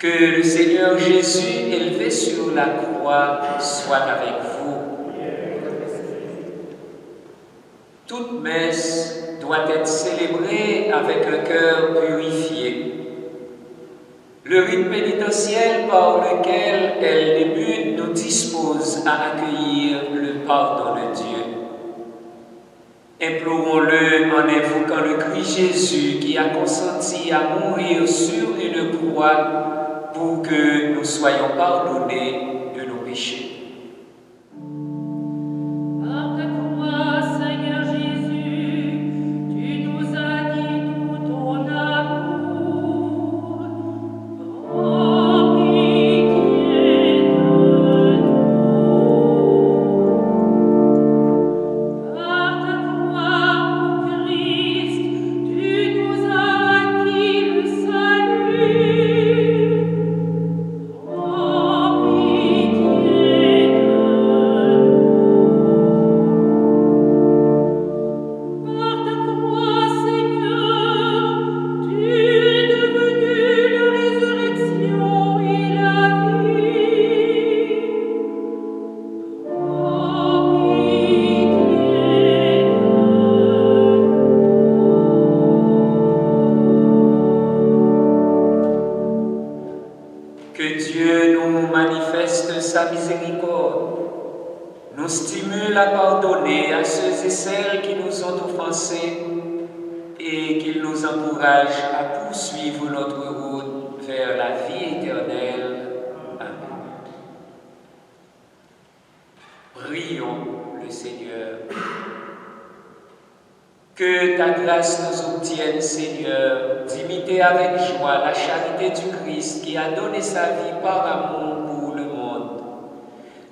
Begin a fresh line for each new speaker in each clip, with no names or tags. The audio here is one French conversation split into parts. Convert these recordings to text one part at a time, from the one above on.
Que le Seigneur Jésus, élevé sur la croix, soit avec vous. Toute messe doit être célébrée avec un cœur purifié. Le rite pénitentiel par lequel elle débute nous dispose à accueillir le pardon de Dieu. Implorons-le en invoquant le Christ Jésus qui a consenti à mourir sur une croix pour que nous soyons pardonnés de nos péchés.
Par ta croix, Seigneur Jésus, tu nous as dit tout ton amour. Prends pitié de nous. Par ta croix, ô Christ, tu nous as acquis le salut. Prends pitié de nous. Par ta croix, Seigneur, tu es devenu la résurrection et la vie. Prends pitié de nous.
Que Dieu nous manifeste sa miséricorde, nous stimule à pardonner à ceux et celles qui nous ont offensés et qu'il nous encourage à poursuivre notre route vers la vie éternelle. Amen. Prions le Seigneur. Que ta grâce nous obtienne, Seigneur, d'imiter avec joie la charité du Christ qui a donné sa vie par amour pour le monde.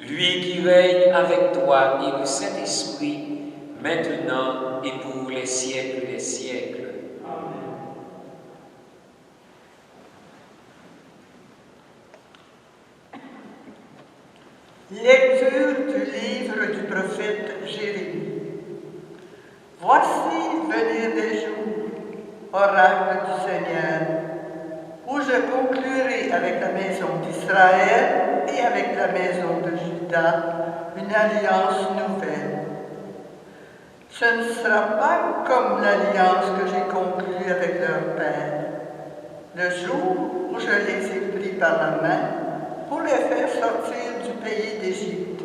Lui qui règne avec toi et le Saint-Esprit, maintenant et pour les siècles des siècles.
Lecture du livre du prophète Jérémie. Voici venir des jours, oracle du Seigneur, où je conclurai avec la maison d'Israël et avec la maison de Juda une alliance nouvelle. Ce ne sera pas comme l'alliance que j'ai conclue avec leur père, le jour où je les ai pris par la main pour les faire sortir du pays d'Égypte.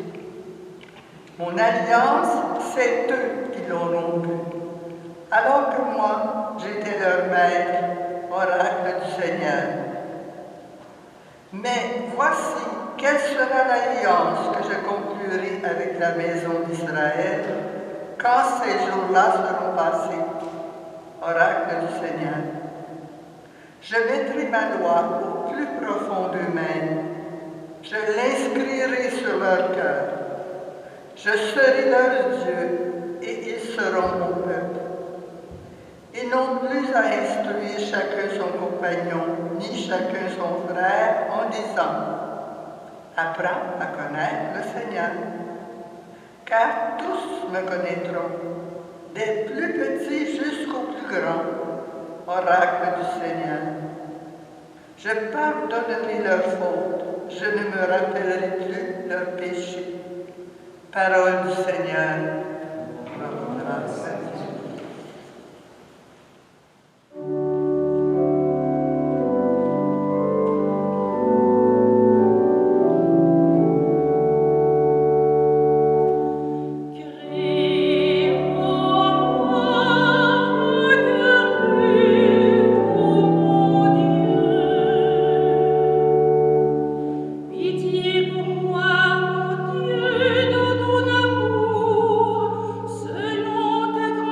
Mon alliance, c'est eux qui l'ont rompue, alors que moi, j'étais leur maître, oracle du Seigneur. Mais voici quelle sera l'alliance que je conclurai avec la maison d'Israël quand ces jours-là seront passés, oracle du Seigneur. Je mettrai ma loi au plus profond d'eux-mêmes, je l'inscrirai sur leur cœur. Je serai leur Dieu et ils seront mon peuple. Ils n'ont plus à instruire chacun son compagnon, ni chacun son frère, en disant « Apprends à connaître le Seigneur ». Car tous me connaîtront, des plus petits jusqu'aux plus grands, oracle du Seigneur. Je pardonnerai leurs fautes, je ne me rappellerai plus leurs péchés. Parole du Seigneur. Grâce à Dieu.
Pitié pour moi, mon Dieu, dans ton amour, selon ta grande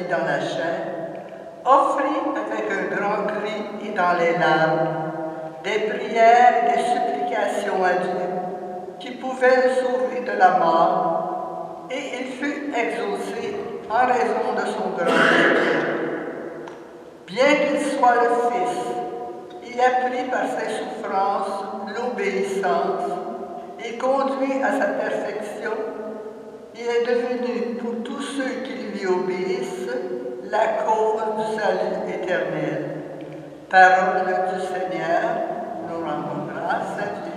mis dans la chair, offrit avec un grand cri et dans les larmes des prières et des supplications à Dieu qui pouvaient le sauver de la mort, et il fut exaucé en raison de son grand amour. Bien qu'il soit le Fils, il apprit par ses souffrances l'obéissance et conduit à sa perfection. Il est devenu pour tous ceux qui lui obéissent la cause du salut éternel. Parole du Seigneur, nous rendons grâce à Dieu.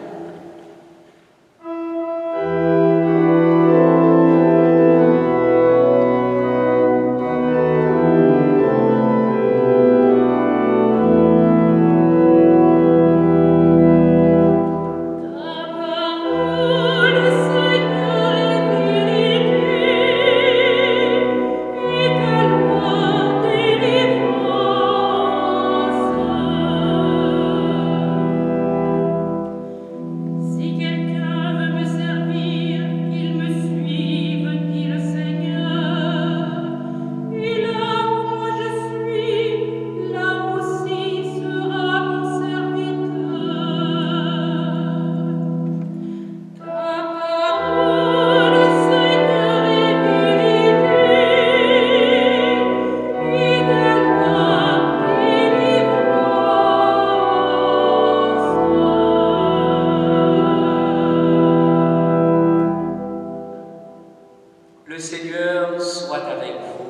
Le Seigneur soit avec vous.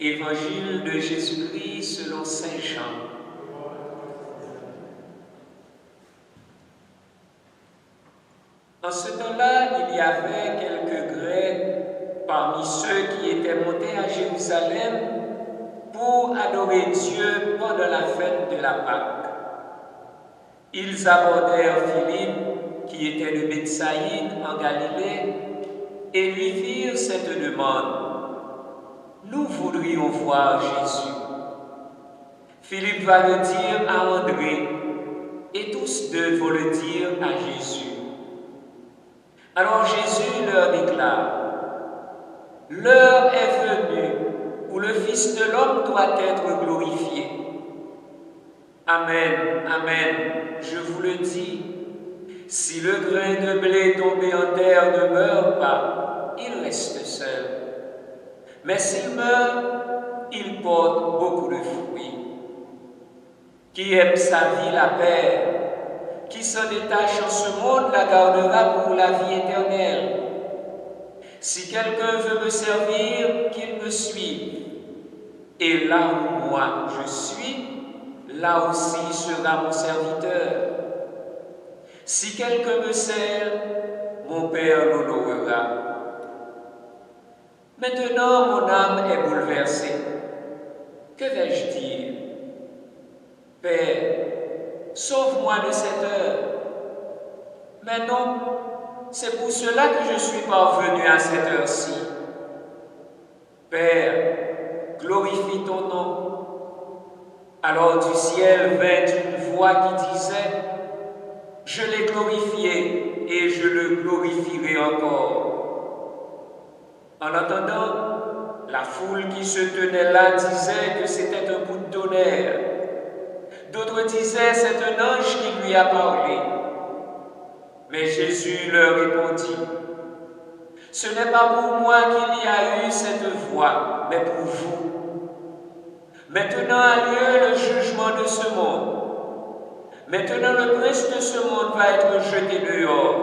Évangile de Jésus-Christ selon saint Jean. En ce temps-là, il y avait quelques Grecs parmi ceux qui étaient montés à Jérusalem pour adorer Dieu pendant la fête de la Pâque. Ils abordèrent Philippe, qui était de Bethsaïde en Galilée, et lui firent cette demande: nous voudrions voir Jésus. Philippe va le dire à André, et tous deux vont le dire à Jésus. Alors Jésus leur déclare: l'heure est venue où le Fils de l'homme doit être glorifié. Amen, amen, je vous le dis, si le grain de blé tombé en terre ne meurt pas, il reste seul. Mais s'il meurt, il porte beaucoup de fruits. Qui aime sa vie la perd, qui s'en détache en ce monde la gardera pour la vie éternelle. Si quelqu'un veut me servir, qu'il me suive. Et là où moi je suis, là aussi sera mon serviteur. Si quelqu'un me sert, mon Père l'honorera. Maintenant, mon âme est bouleversée. Que vais-je dire? Père, sauve-moi de cette heure. Mais non, c'est pour cela que je suis parvenu à cette heure-ci. Père, glorifie ton nom. Alors du ciel vint une voix qui disait: je l'ai glorifié et je le glorifierai encore. En attendant, la foule qui se tenait là disait que c'était un coup de tonnerre. D'autres disaient: c'est un ange qui lui a parlé. Mais Jésus leur répondit: ce n'est pas pour moi qu'il y a eu cette voix, mais pour vous. Maintenant a lieu le jugement de ce monde. Maintenant le prince de ce monde va être jeté dehors.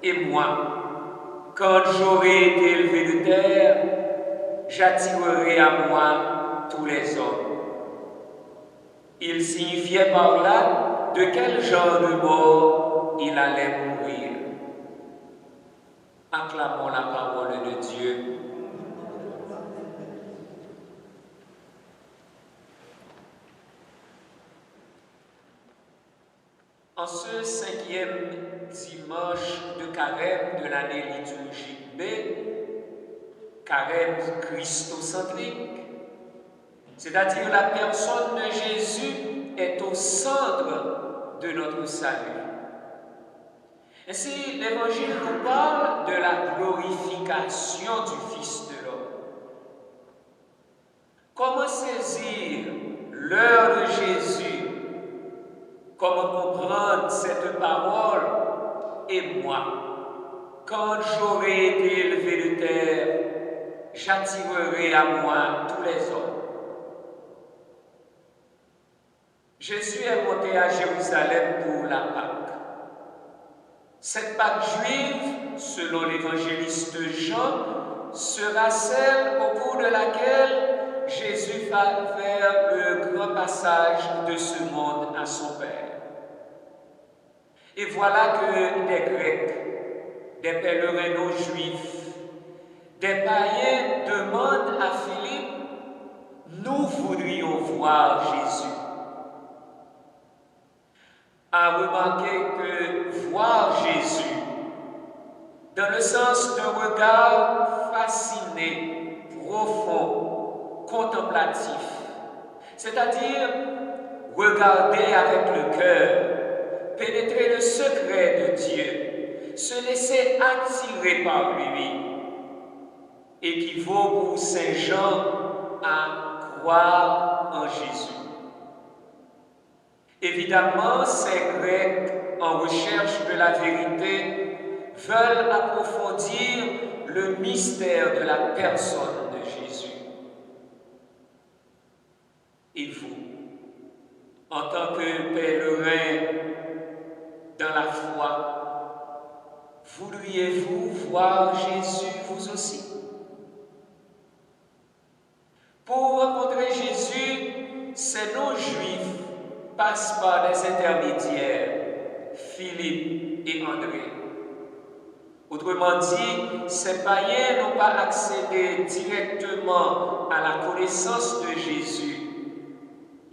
Et moi, quand j'aurai été élevé de terre, j'attirerai à moi tous les hommes. Il signifiait par là de quel genre de mort il allait mourir. Acclamons la parole de Dieu. En ce 5e dimanche de carême de l'année liturgique B, carême christocentrique, c'est-à-dire la personne de Jésus est au centre de notre salut. Ainsi, l'Évangile nous parle de la glorification du Fils de l'homme. comprendre cette parole, et moi, quand j'aurai été élevé de terre, j'attirerai à moi tous les hommes. Jésus est monté à Jérusalem pour la Pâque. Cette Pâque juive, selon l'évangéliste Jean, sera celle au cours de laquelle Jésus va faire le grand passage de ce monde à son Père. Et voilà que des Grecs, des pèlerins non juifs, des païens demandent à Philippe, nous voudrions voir Jésus. À remarquer que voir Jésus, dans le sens d'un regard fasciné, profond, contemplatif, c'est-à-dire regarder avec le cœur, pénétrer le secret de Dieu, se laisser attirer par lui, équivaut pour Saint Jean à croire en Jésus. Évidemment, ces Grecs, en recherche de la vérité, veulent approfondir le mystère de la personne de Jésus. Et vous, en tant que pèlerin dans la foi, voudriez-vous voir Jésus vous aussi? Pour rencontrer Jésus, ces non-juifs passent par des intermédiaires, Philippe et André. Autrement dit, ces païens n'ont pas accédé directement à la connaissance de Jésus.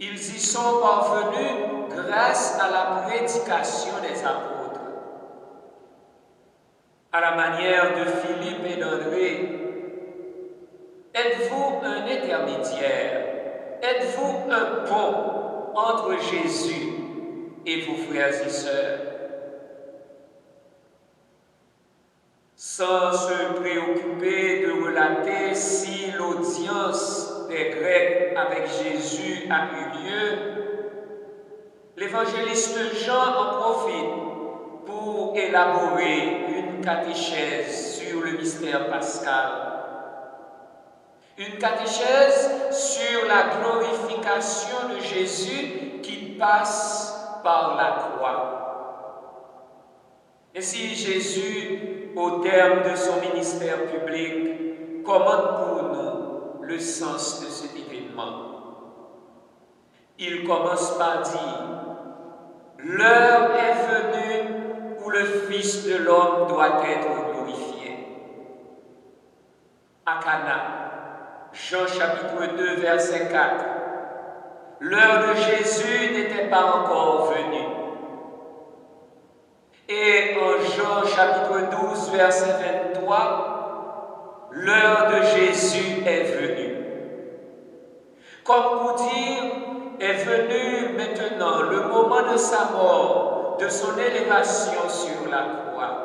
Ils y sont parvenus grâce à la prédication des apôtres. À la manière de Philippe et d'André, êtes-vous un intermédiaire? Êtes-vous un pont entre Jésus et vos frères et sœurs? Sans se préoccuper de relater si l'audience des Grecs avec Jésus a eu lieu, l'évangéliste Jean en profite pour élaborer une catéchèse sur le mystère pascal. Une catéchèse sur la glorification de Jésus qui passe par la croix. Ainsi, Jésus, au terme de son ministère public, commande pour nous le sens de cet événement. Il commence par dire « L'heure est venue où le Fils de l'homme doit être glorifié. » À Cana, Jean chapitre 2, verset 4. L'heure de Jésus n'était pas encore venue. Et en Jean chapitre 12, verset 23, l'heure de Jésus est venue. Comme pour dire, est venu maintenant le moment de sa mort, de son élévation sur la croix.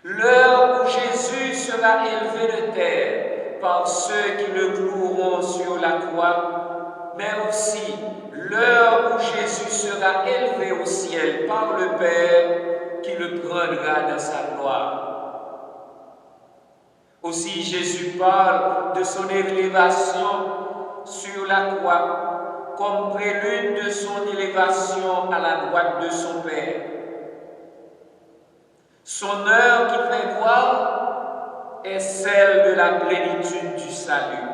L'heure où Jésus sera élevé de terre par ceux qui le cloueront sur la croix, mais aussi l'heure où Jésus sera élevé au ciel par le Père qui le prendra dans sa gloire. Aussi Jésus parle de son élévation sur la croix comme prélude de son élévation à la droite de son Père. Son heure qui fait voir est celle de la plénitude du salut.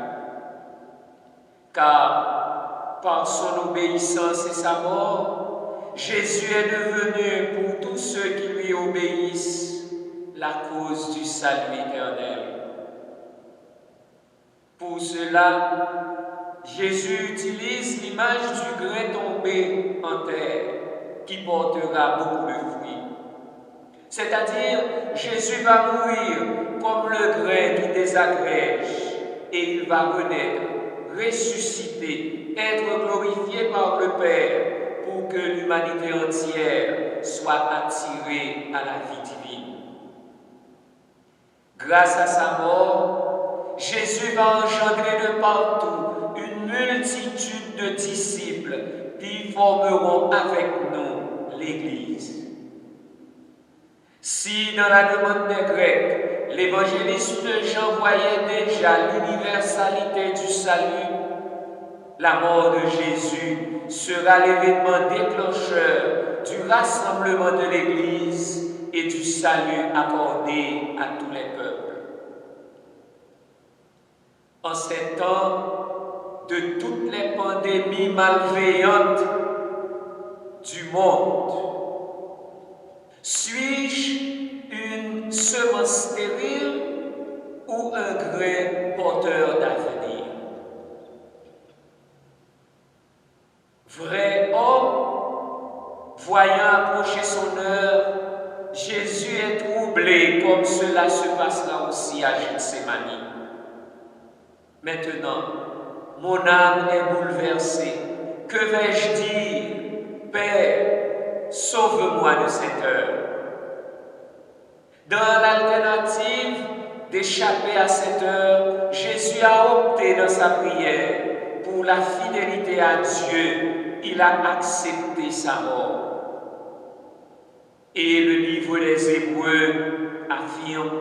Car par son obéissance et sa mort, Jésus est devenu pour tous ceux qui lui obéissent la cause du salut éternel. Pour cela, Jésus utilise l'image du grain tombé en terre qui portera beaucoup de fruits. C'est-à-dire, Jésus va mourir comme le grain qui désagrège et il va renaître, ressusciter, être glorifié par le Père pour que l'humanité entière soit attirée à la vie divine. Grâce à sa mort, Jésus va engendrer de partout une multitude de disciples qui formeront Si dans la demande des Grecs, l'évangéliste Jean voyait déjà l'universalité du salut, la mort de Jésus sera l'événement déclencheur du rassemblement de l'Église et du salut accordé à tous les peuples. En ces temps de toutes les pandémies malveillantes du monde, suis-je une semence stérile ou un grain porteur d'avenir? Vrai homme, voyant approcher son heure, Jésus est troublé comme cela se passera aussi à Gethsémani. Maintenant, mon âme est bouleversée. Que vais-je dire? Père, sauve-moi de cette heure. Dans l'alternative d'échapper à cette heure, Jésus a opté dans sa prière pour la fidélité à Dieu. Il a accepté sa mort. Et le livre des Hébreux affirme: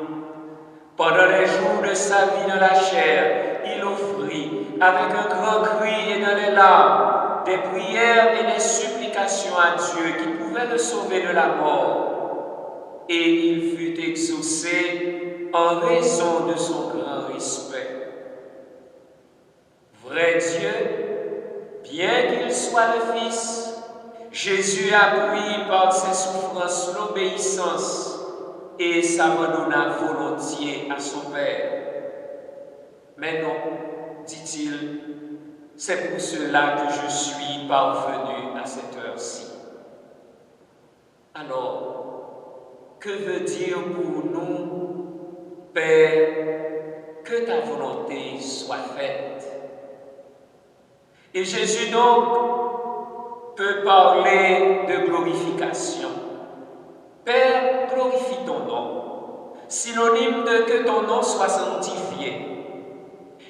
pendant les jours de sa vie dans la chair, il offrit avec un grand cri et dans les larmes des prières et des supplications à Dieu qui pouvaient le sauver de la mort. Et il fut exaucé en raison de son grand respect. Vrai Dieu, bien qu'il soit le Fils, Jésus a pris par ses souffrances l'obéissance et s'abandonna volontiers à son Père. Mais non, dit-il, c'est pour cela que je suis parvenu à cette heure-ci. Alors, que veut dire pour nous, Père, que ta volonté soit faite? Et Jésus donc peut parler de glorification. Père, glorifie ton nom, synonyme de que ton nom soit sanctifié.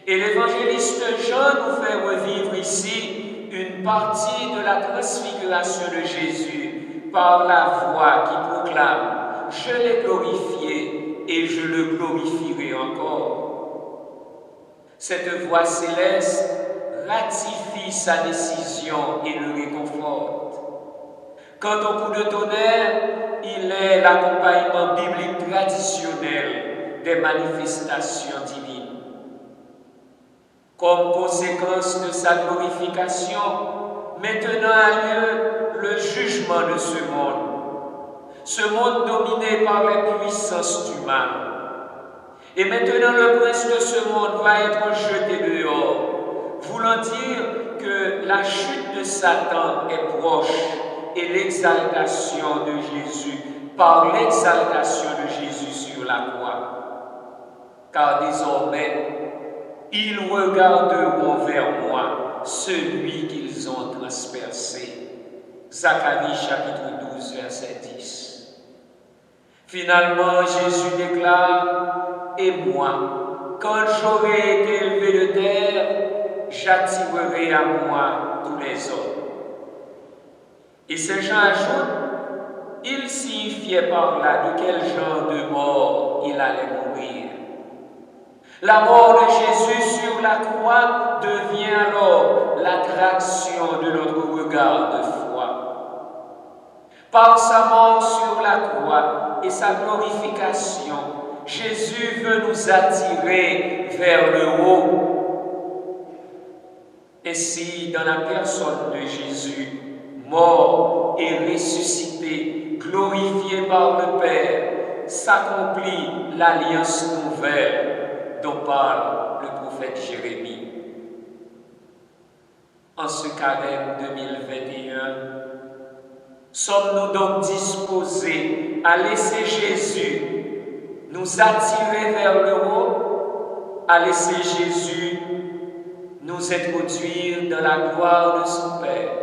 Et l'évangéliste Jean nous fait revivre ici une partie de la transfiguration de Jésus par la voix qui proclame: je l'ai glorifié et je le glorifierai encore. Cette voix céleste ratifie sa décision et le réconforte. Quant au coup de tonnerre, il est l'accompagnement biblique traditionnel des manifestations divines. Comme conséquence de sa glorification, maintenant a lieu le jugement de ce monde dominé par les puissances du mal. Et maintenant le prince de ce monde va être jeté dehors, voulant dire que la chute de Satan est proche et l'exaltation de Jésus, par l'exaltation de Jésus sur la croix. Car désormais, ils regarderont vers moi celui qu'ils ont transpercé. Zacharie chapitre 12, verset 10. Finalement, Jésus déclare: et moi, quand j'aurai été élevé de terre, j'attirerai à moi tous les hommes. Et ces gens ajoutent: il signifiait par là de quel genre de mort il allait mourir. La mort de Jésus sur la croix devient alors l'attraction de notre regard de foi. Par sa mort sur la croix et sa glorification, Jésus veut nous attirer vers le haut. Ainsi, dans la personne de Jésus, mort et ressuscité, glorifié par le Père, s'accomplit l'alliance nouvelle dont parle le prophète Jérémie. En ce carême 2021, sommes-nous donc disposés à laisser Jésus nous attirer vers le haut, à laisser Jésus nous introduire dans la gloire de son Père?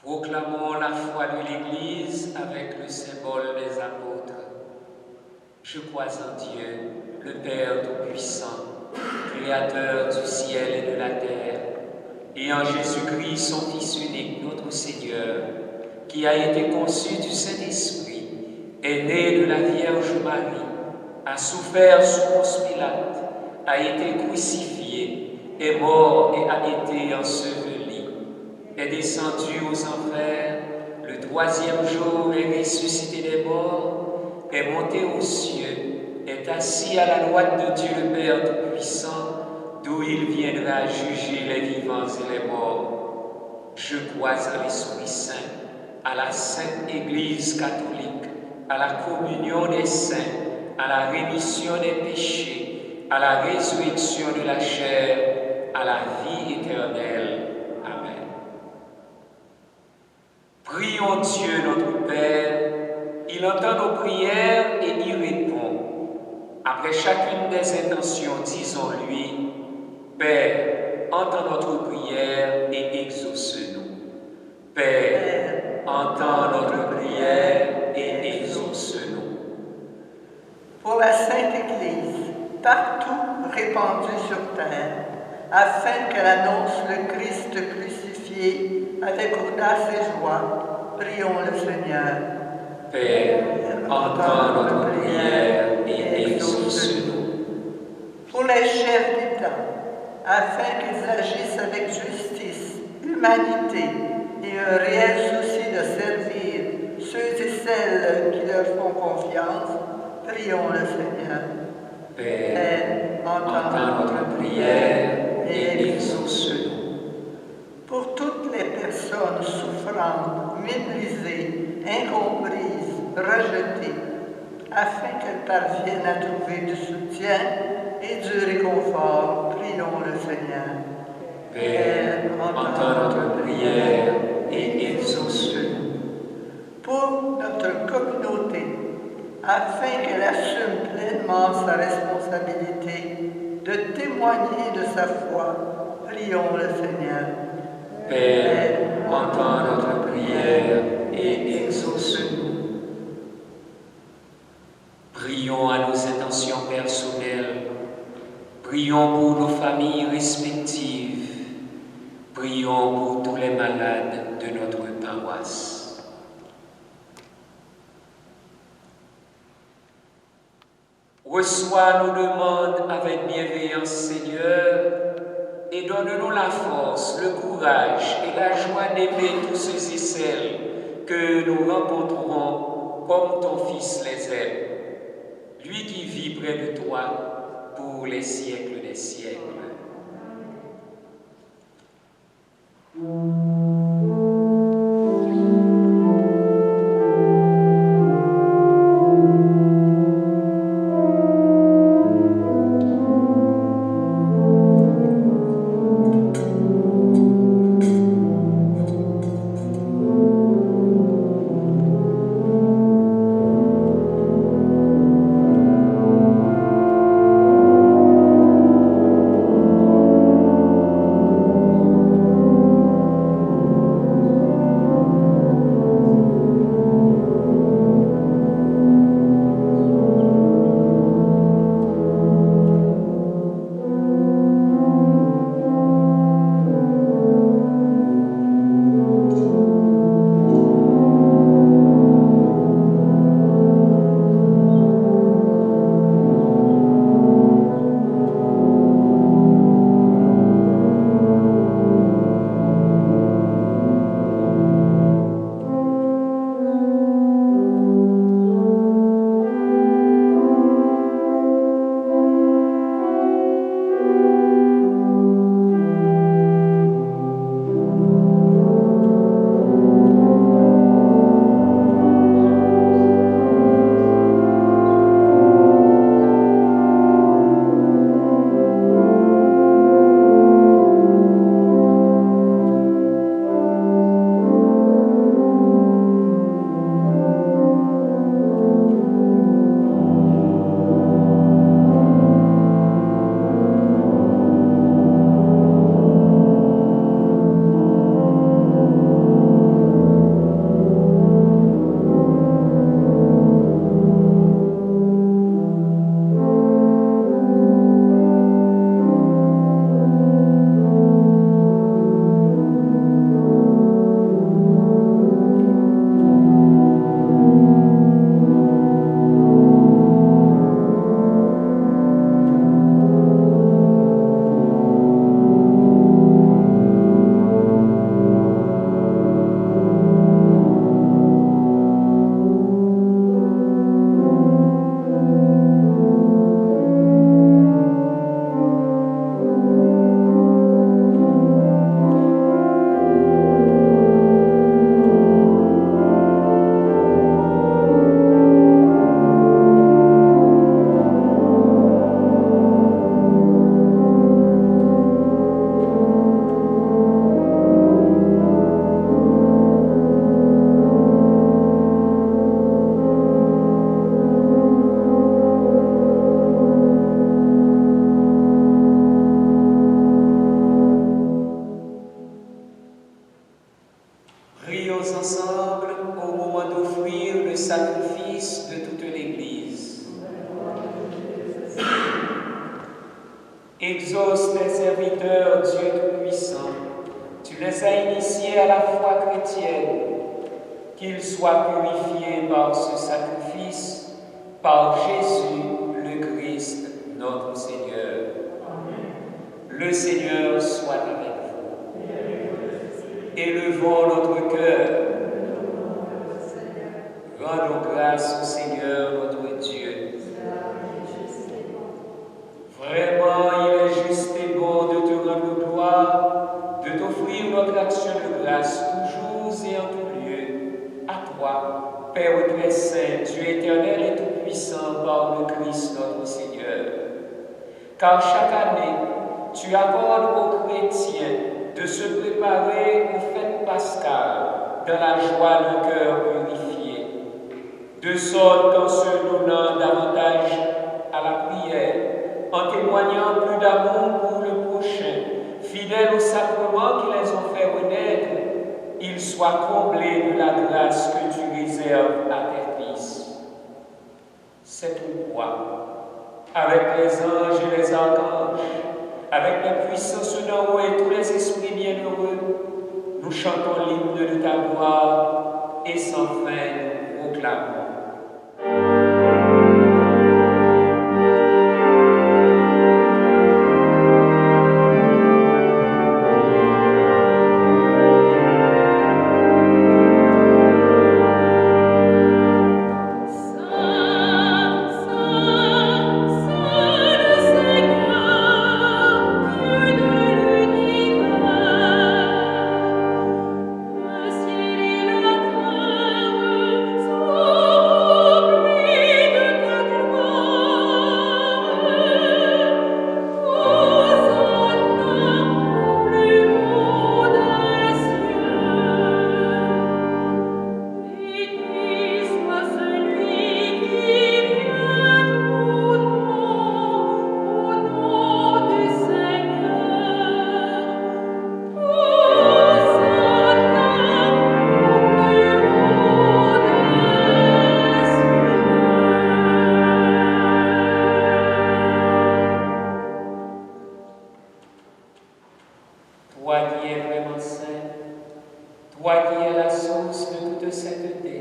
Proclamons la foi de l'Église avec le symbole des apôtres. Je crois en Dieu, le Père Tout-Puissant, Créateur du ciel et de la terre, et en Jésus-Christ, son Fils unique, notre Seigneur, qui a été conçu du Saint-Esprit, est né de la Vierge Marie, a souffert sous Ponce Pilate, a été crucifié, est mort et a été enseveli, est descendu aux enfers, le troisième jour est ressuscité des morts, est monté aux cieux, est assis à la droite de Dieu le Père Tout-Puissant, d'où il viendra juger les vivants et les morts. Je crois en l'Esprit Saint, à la Sainte Église catholique, à la communion des saints, à la rémission des péchés, à la résurrection de la chair, à la vie éternelle. Amen. Prions Dieu notre Père, il entend nos prières et y répond. Après chacune des intentions, disons-lui, Père, entends notre prière et exauce-nous. Père, entends notre prière et exauce-nous.
Pour la Sainte Église, partout répandue sur terre, afin qu'elle annonce le Christ crucifié avec audace et joie, prions le Seigneur.
Père, entends notre prière et exauce-nous.
Pour les chefs d'État, afin qu'ils agissent avec justice, humanité et un réel souci de servir ceux et celles qui leur font confiance, prions le Seigneur.
Père, entends notre prière et exauce-nous.
Pour toutes les personnes souffrantes, méprisées, incomprises, rejetées, afin qu'elles parviennent à trouver du soutien et du réconfort, prions le Seigneur.
Père, entends notre prière et exauce-nous.
Pour notre communauté, afin qu'elle assume pleinement sa responsabilité de témoigner de sa foi, prions le Seigneur.
Père, entends notre prière et exauce-nous. Prions à nos intentions personnelles. Prions pour nos familles respectives. Prions pour tous les malades de notre paroisse. Reçois nos demandes avec bienveillance, Seigneur, et donne-nous la force, le courage et la joie d'aimer tous ceux et celles que nous rencontrerons comme ton Fils les aime, lui qui vit près de toi pour les siècles des siècles. Prions ensemble au moment d'offrir le sacrifice de toute l'Église. Exauce tes serviteurs, Dieu Tout-Puissant. Tu les as initiés à la foi chrétienne. Qu'ils soient purifiés par ce sacrifice, par Jésus le Christ, notre Seigneur. Amen. Le Seigneur soit avec vous. Élevons notre cœur. Rendons grâce au Seigneur notre Dieu. Vraiment, il est juste et bon de te rendre gloire, de t'offrir notre action de grâce toujours et en tout lieu. À toi, Père très saint, Dieu éternel et tout-puissant par le Christ notre Seigneur. Car chaque année, tu accordes aux chrétiens de se préparer aux fêtes pascales dans la joie d'un cœur purifié, de sorte qu'en se donnant davantage à la prière, en témoignant plus d'amour pour le prochain, fidèles au sacrement qui les ont fait renaître, ils soient comblés de la grâce que tu réserves à tes fils. C'est pourquoi, avec les anges et les archanges, avec les puissances d'en haut et tous les esprits bienheureux, nous chantons l'hymne de ta gloire et sans fin nous proclamons. Toi qui es vraiment saint, toi qui es la source de toute sainteté,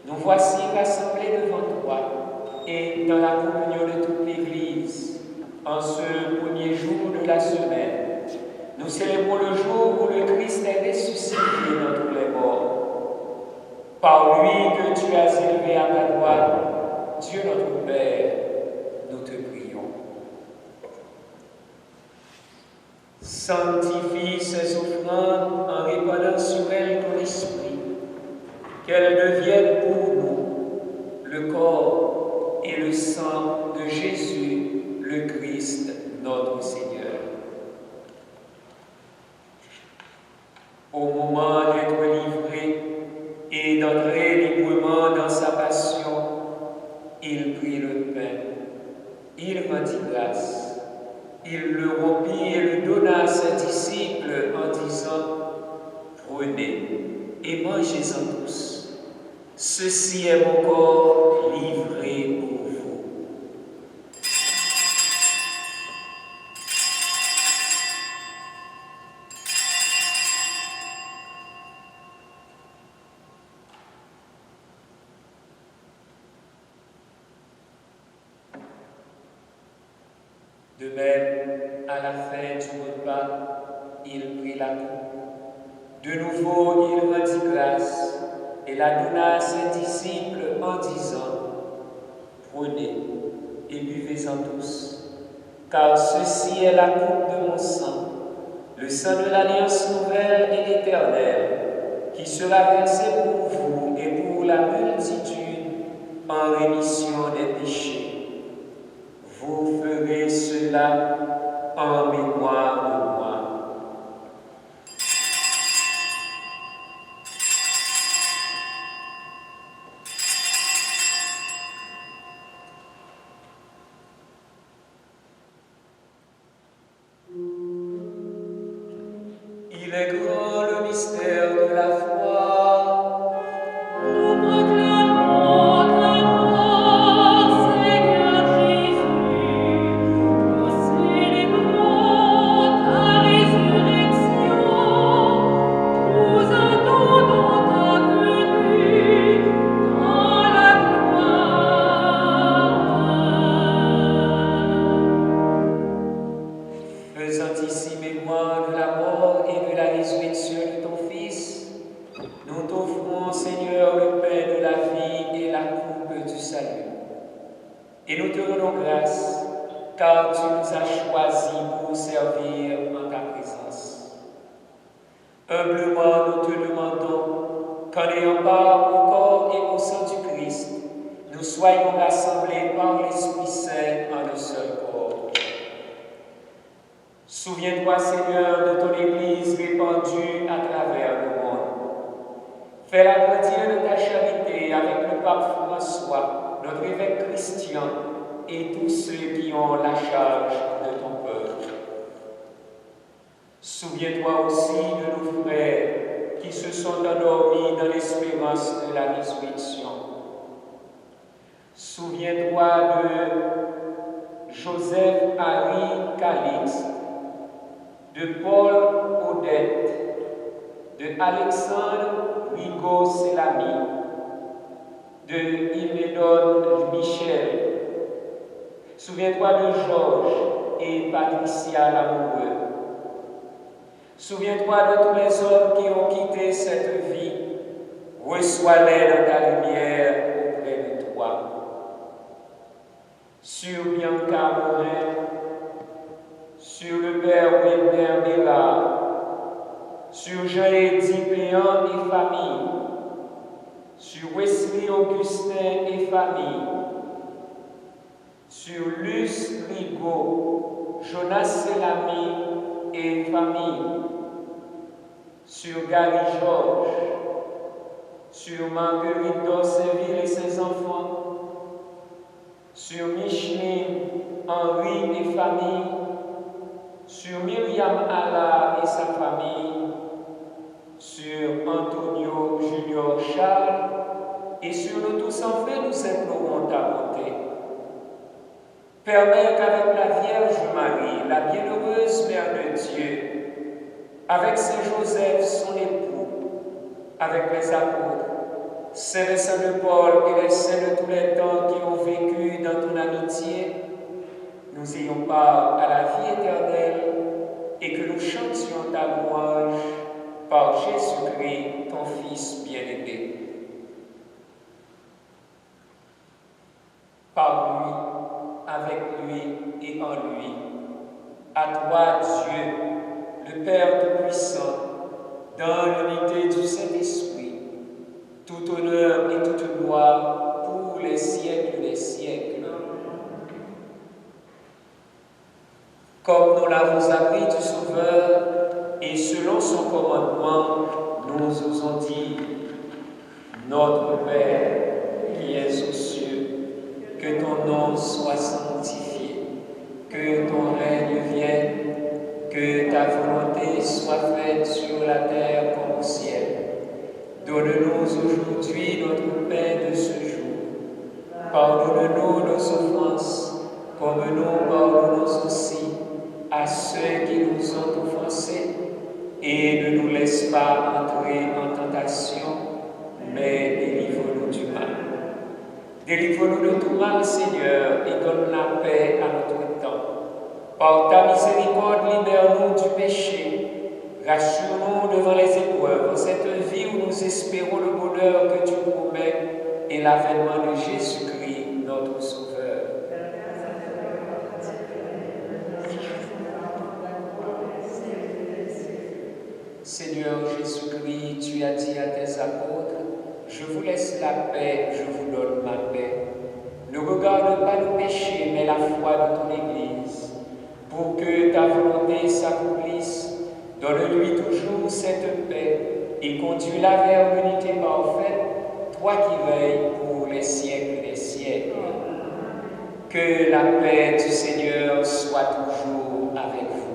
nous voici rassemblés devant toi et dans la communion de toute l'Église, en ce premier jour de la semaine. Nous célébrons le jour où le Christ est ressuscité d'entre les morts. Par lui que tu as élevé à ta droite, Dieu notre Père, nous te prions. Sanctifie ces offrandes en répandant sur elles ton esprit, qu'elles deviennent pour nous le corps et le sang de Jésus, le Christ, notre Seigneur. Au moment d'être livré et d'entrer librement dans sa passion, il prit le pain, il rendit grâce. Il le rompit et le donna à ses disciples en disant « Prenez et mangez-en tous. Ceci est mon corps livré pour vous. » De même, à la fin du repas, il prit la coupe. De nouveau, il rendit grâce et la donna à ses disciples en disant « Prenez et buvez-en tous, car ceci est la coupe de mon sang, le sang de l'alliance nouvelle et éternelle, qui sera versé pour vous et pour la multitude en rémission des péchés. Vous ferez cela en mémoire de moi. » Il est grand le mystère de la foi. Et nous te rendons grâce, car tu nous as choisis pour servir en ta présence. Humblement, nous te demandons qu'en ayant part au corps et au sang du Christ, nous soyons rassemblés par l'Esprit Saint en un seul corps. Souviens-toi, Seigneur, de ton Église répandue à travers le monde. Fais-la grandir de ta charité avec le pape François, notre évêque Christian, et tous ceux qui ont la charge de ton peuple. Souviens-toi aussi de nos frères qui se sont endormis dans l'espérance de la résurrection. Souviens-toi de Joseph-Harry Calixte, de Paul Odette, de Alexandre Rigaud Selami, de Imédon Michel. Souviens-toi de Georges et Patricia Lamoureux. Souviens-toi de tous les hommes qui ont quitté cette vie. Reçois-les dans ta lumière auprès de toi. Sur Bianca Morin, sur le père Wilmer Bellard, sur Jean-Éddy Péan et famille, sur Wesley Augustin et famille, sur Luce Rigaud, Jonas Selami et famille, sur Gary Georges, sur Marguerite Dorceville et ses enfants, sur Micheline, Henri et famille, sur Myriam Allah et sa famille, sur Antonio Junior Charles, et sur nous tous en fait nous implorons ta bonté. Permets qu'avec la Vierge Marie, la bienheureuse Mère de Dieu, avec Saint Joseph, son époux, avec les apôtres, Saint Vincent de Paul et les saints de tous les temps qui ont vécu dans ton amitié, nous ayons part à la vie éternelle et que nous chantions ta louange par Jésus-Christ, ton Fils bien-aimé. Par lui, avec lui et en lui, à toi, Dieu, le Père Tout-Puissant, dans l'unité du Saint-Esprit, tout honneur et toute gloire pour les siècles des siècles. Comme nous l'avons appris du Sauveur, et selon son commandement, nous osons dire, Notre Père qui es aux cieux, que ton nom soit sanctifié, que ton règne vienne, que ta volonté soit faite sur la terre comme au ciel. Donne-nous aujourd'hui notre pain de ce jour. Pardonne-nous nos offenses, comme nous pardonnons aussi à ceux qui nous ont offensés, et ne nous laisse pas entrer en tentation, mais délivre-nous du mal. Délivre-nous de tout mal, Seigneur, et donne la paix à notre temps. Par ta miséricorde, libère-nous du péché. Rassure-nous devant les épreuves, cette vie où nous espérons le bonheur que tu promets et l'avènement de Jésus-Christ, notre Sauveur. Seigneur Jésus-Christ, tu as dit à tes apôtres, je vous laisse la paix, je vous donne ma paix. Ne regarde pas le péché, mais la foi de ton Église. Pour que ta volonté s'accomplisse, donne-lui toujours cette paix et conduis-la vers l'unité parfaite, toi qui veilles pour les siècles des siècles. Que la paix du Seigneur soit toujours avec vous.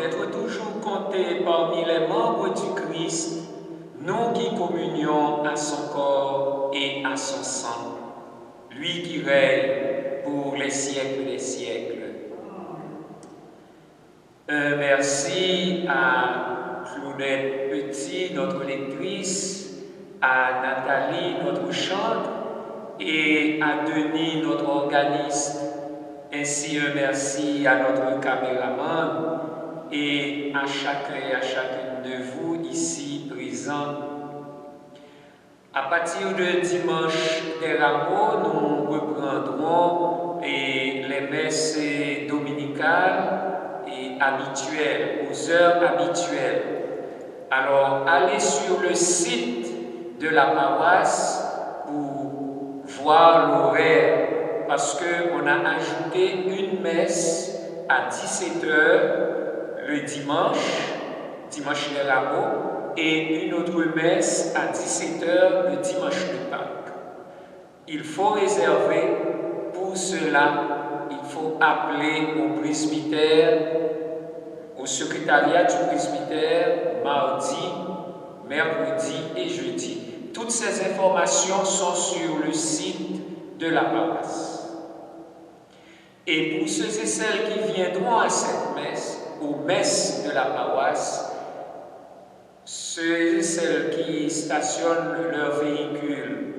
d'être toujours comptés parmi les membres du Christ, nous qui communions à son corps et à son sang, lui qui règne pour les siècles des siècles. Un merci à Claudette Petit, notre lectrice, à Nathalie, notre chante, et à Denis, notre organiste, ainsi un merci à notre caméraman et à chacun et à chacune de vous ici présents. À partir de dimanche des Rameaux, nous reprendrons les messes dominicales et habituelles, aux heures habituelles. Alors, allez sur le site de la paroisse pour voir l'horaire, parce qu'on a ajouté une messe à 17h le dimanche des Rameaux, et une autre messe à 17h le dimanche de Pâques. Il faut réserver pour cela, il faut appeler au presbytère, au secrétariat du presbytère, mardi, mercredi et jeudi. Toutes ces informations sont sur le site de la paroisse. Et pour ceux et celles qui viendront à cette messe, aux messes de la paroisse, ceux et celles qui stationnent leur véhicule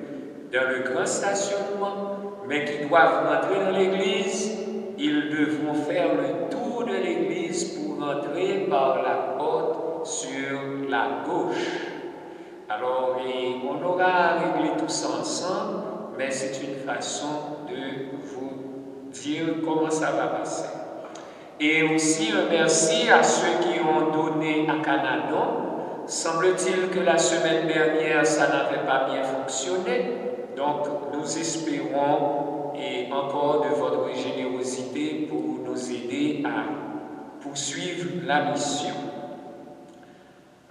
dans le grand stationnement, mais qui doivent rentrer dans l'église, ils devront faire le tour de l'église pour rentrer par la porte sur la gauche. Alors, on aura réglé tout ça ensemble, mais c'est une façon de vous dire comment ça va passer. Et aussi un merci à ceux qui ont donné à Canadon. Semble-t-il que la semaine dernière, ça n'avait pas bien fonctionné. Donc, nous espérons encore de votre générosité pour nous aider à poursuivre la mission.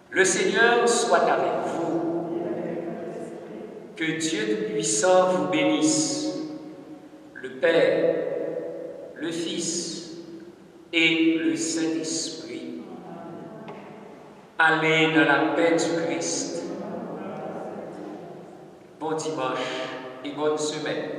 Le Seigneur soit avec vous. Que Dieu Tout-Puissant vous bénisse, le Père, le Fils et le Saint-Esprit. Allez dans la paix du Christ. Bon dimanche et bonne semaine.